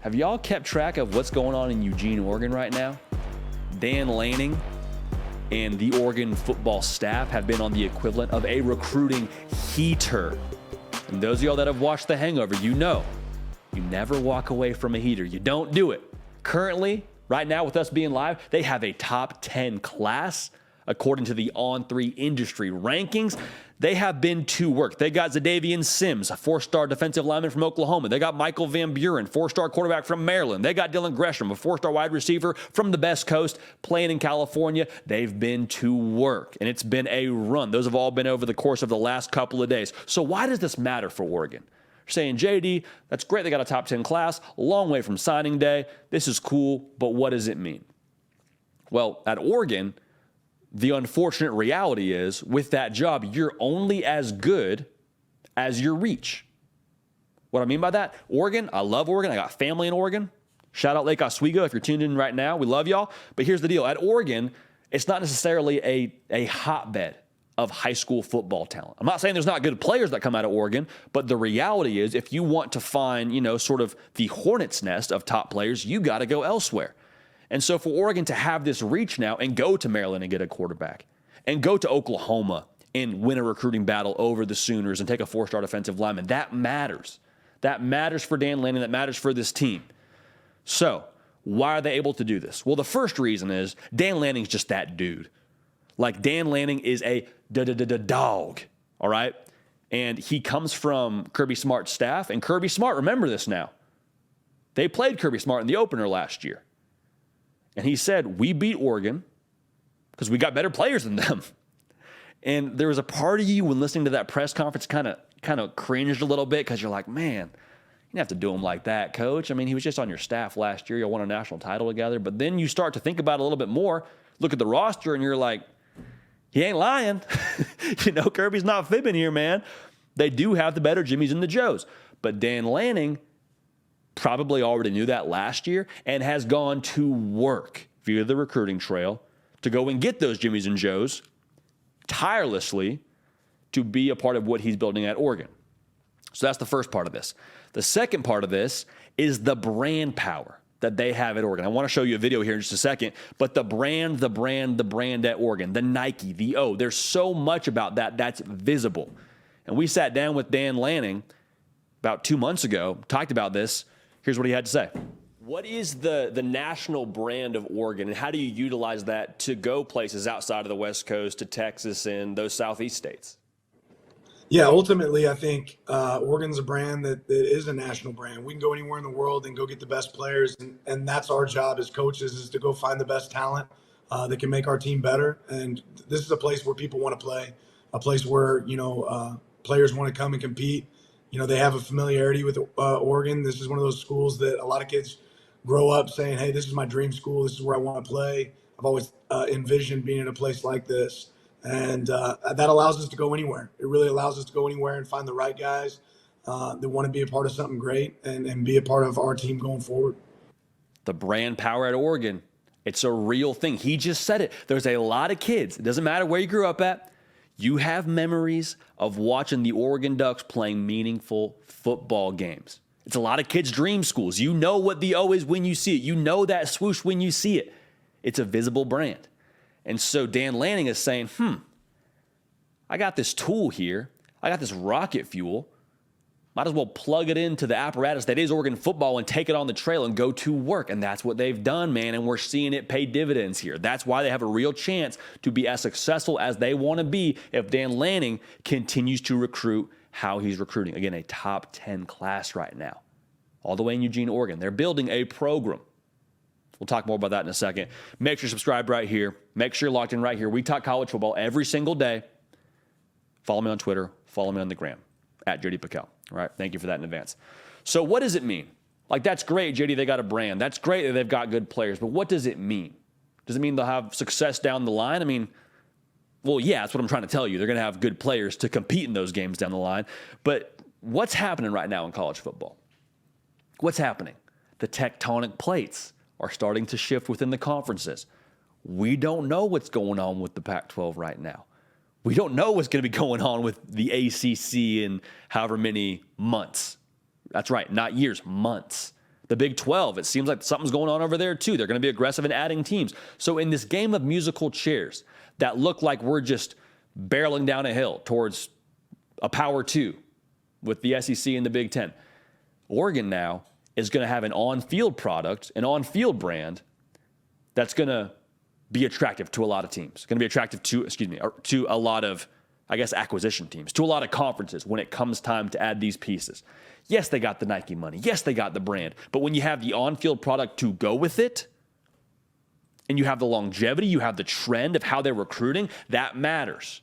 Have y'all kept track of what's going on in Eugene, Oregon right now? Dan Lanning and the Oregon football staff have been on the equivalent of a recruiting heater. And those of y'all that have watched The Hangover, you know, you never walk away from a heater. You don't do it. Currently, right now with us being live, they have a top 10 class according to the On3 industry rankings. They have been to work. They got Zadavian Sims, a 4-star defensive lineman from Oklahoma. They got Michael Van Buren, 4-star quarterback from Maryland. They got Dylan Gresham, a 4-star wide receiver from the Best Coast, playing in California. They've been to work, and it's been a run. Those have all been over the course of the last couple of days. So why does this matter for Oregon? You're saying, JD, that's great. They got a top 10 class, a long way from signing day. This is cool, but what does it mean? Well, at Oregon, the unfortunate reality is, with that job, you're only as good as your reach. What I mean by that, Oregon, I love Oregon. I got family in Oregon. Shout out Lake Oswego if you're tuned in right now. We love y'all. But here's the deal. At Oregon, it's not necessarily a hotbed of high school football talent. I'm not saying there's not good players that come out of Oregon, but the reality is if you want to find, sort of the hornet's nest of top players, you got to go elsewhere. And so for Oregon to have this reach now and go to Maryland and get a quarterback and go to Oklahoma and win a recruiting battle over the Sooners and take a 4-star defensive lineman, that matters. That matters for Dan Lanning. That matters for this team. So why are they able to do this? Well, the first reason is Dan Lanning's just that dude. Like Dan Lanning is a dog, all right? And he comes from Kirby Smart's staff. And Kirby Smart, remember this now, they played Kirby Smart in the opener last year. And he said, we beat Oregon because we got better players than them. And there was a part of you when listening to that press conference kind of cringed a little bit because you're like, man, you didn't have to do him like that, coach. I mean, he was just on your staff last year. You won a national title together. But then you start to think about it a little bit more, look at the roster, and you're like, he ain't lying. Kirby's not fibbing here, man. They do have the better Jimmies and the Joes. But Dan Lanning probably already knew that last year and has gone to work via the recruiting trail to go and get those Jimmies and Joes tirelessly to be a part of what he's building at Oregon. So that's the first part of this. The second part of this is the brand power that they have at Oregon. I want to show you a video here in just a second, but the brand at Oregon, the Nike, the O, there's so much about that that's visible. And we sat down with Dan Lanning about 2 months ago, talked about this. Here's what he had to say. What is the national brand of Oregon, and how do you utilize that to go places outside of the West Coast to Texas and those Southeast states? Yeah, ultimately, I think Oregon's a brand that is a national brand. We can go anywhere in the world and go get the best players, and that's our job as coaches is to go find the best talent that can make our team better. And this is a place where people want to play, a place where, players want to come and compete. They have a familiarity with Oregon. This is one of those schools that a lot of kids grow up saying, hey, this is my dream school. This is where I want to play. I've always envisioned being in a place like this. And that allows us to go anywhere. It really allows us to go anywhere and find the right guys that want to be a part of something great and be a part of our team going forward. The brand power at Oregon, it's a real thing. He just said it. There's a lot of kids. It doesn't matter where you grew up at. You have memories of watching the Oregon Ducks playing meaningful football games. It's a lot of kids' dream schools. You know what the O is when you see it. You know that swoosh when you see it. It's a visible brand. And so Dan Lanning is saying, I got this tool here. I got this rocket fuel. Might as well plug it into the apparatus that is Oregon football and take it on the trail and go to work. And that's what they've done, man. And we're seeing it pay dividends here. That's why they have a real chance to be as successful as they want to be if Dan Lanning continues to recruit how he's recruiting. Again, a top 10 class right now, all the way in Eugene, Oregon. They're building a program. We'll talk more about that in a second. Make sure you subscribe right here. Make sure you're locked in right here. We talk college football every single day. Follow me on Twitter. Follow me on the gram, @JD Piquel. All right, thank you for that in advance. So what does it mean? Like, that's great, JD, they got a brand. That's great that they've got good players. But what does it mean? Does it mean they'll have success down the line? I mean, well, yeah, that's what I'm trying to tell you. They're going to have good players to compete in those games down the line. But what's happening right now in college football? What's happening? The tectonic plates are starting to shift within the conferences. We don't know what's going on with the Pac-12 right now. We don't know what's going to be going on with the ACC in however many months. That's right, not years, months. The Big 12, it seems like something's going on over there too. They're going to be aggressive in adding teams. So in this game of musical chairs that look like we're just barreling down a hill towards a Power 2 with the SEC and the Big 10, Oregon now is going to have an on-field product, an on-field brand that's going to be attractive to a lot of teams. Going to be attractive to a lot of, I guess, acquisition teams, to a lot of conferences when it comes time to add these pieces. Yes, they got the Nike money. Yes, they got the brand. But when you have the on-field product to go with it, and you have the longevity, you have the trend of how they're recruiting, that matters.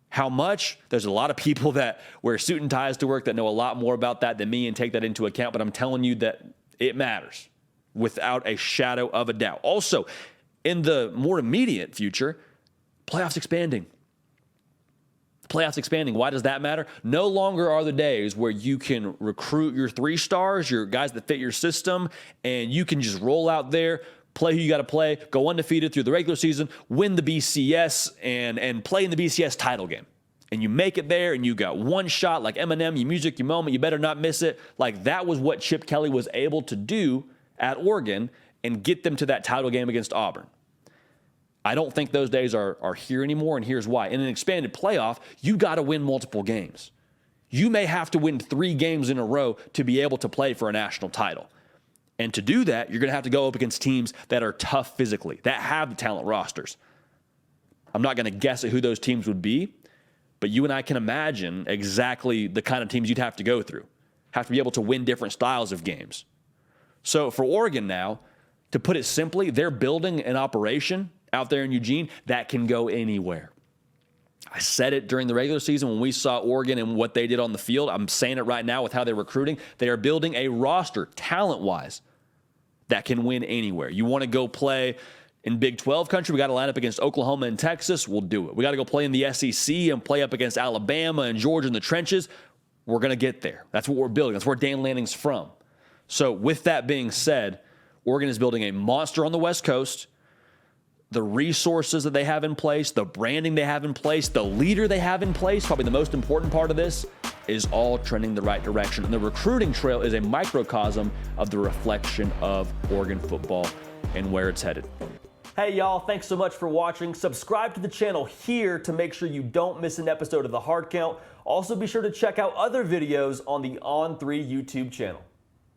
How much? There's a lot of people that wear suit and ties to work that know a lot more about that than me and take that into account, but I'm telling you that it matters without a shadow of a doubt. Also, in the more immediate future, playoffs expanding. Playoffs expanding. Why does that matter? No longer are the days where you can recruit your 3 stars, your guys that fit your system, and you can just roll out there, play who you got to play, go undefeated through the regular season, win the BCS, and play in the BCS title game. And you make it there, and you got one shot like Eminem, your music, your moment, you better not miss it. Like that was what Chip Kelly was able to do at Oregon and get them to that title game against Auburn. I don't think those days are here anymore, and here's why. In an expanded playoff, you got to win multiple games. You may have to win 3 games in a row to be able to play for a national title. And to do that, you're going to have to go up against teams that are tough physically, that have the talent rosters. I'm not going to guess at who those teams would be, but you and I can imagine exactly the kind of teams you'd have to go through. Have to be able to win different styles of games. So for Oregon now, to put it simply, they're building an operation out there in Eugene that can go anywhere. I said it during the regular season when we saw Oregon and what they did on the field. I'm saying it right now with how they're recruiting. They are building a roster, talent-wise, that can win anywhere. You want to go play in Big 12 country, we got to line up against Oklahoma and Texas, we'll do it. We got to go play in the SEC and play up against Alabama and Georgia in the trenches. We're going to get there. That's what we're building. That's where Dan Lanning's from. So with that being said, Oregon is building a monster on the West Coast. The resources that they have in place, the branding they have in place, the leader they have in place, probably the most important part of this, is all trending the right direction. And the recruiting trail is a microcosm of the reflection of Oregon football and where it's headed. Hey y'all, thanks so much for watching. Subscribe to the channel here to make sure you don't miss an episode of The Hard Count. Also be sure to check out other videos on the On3 YouTube channel.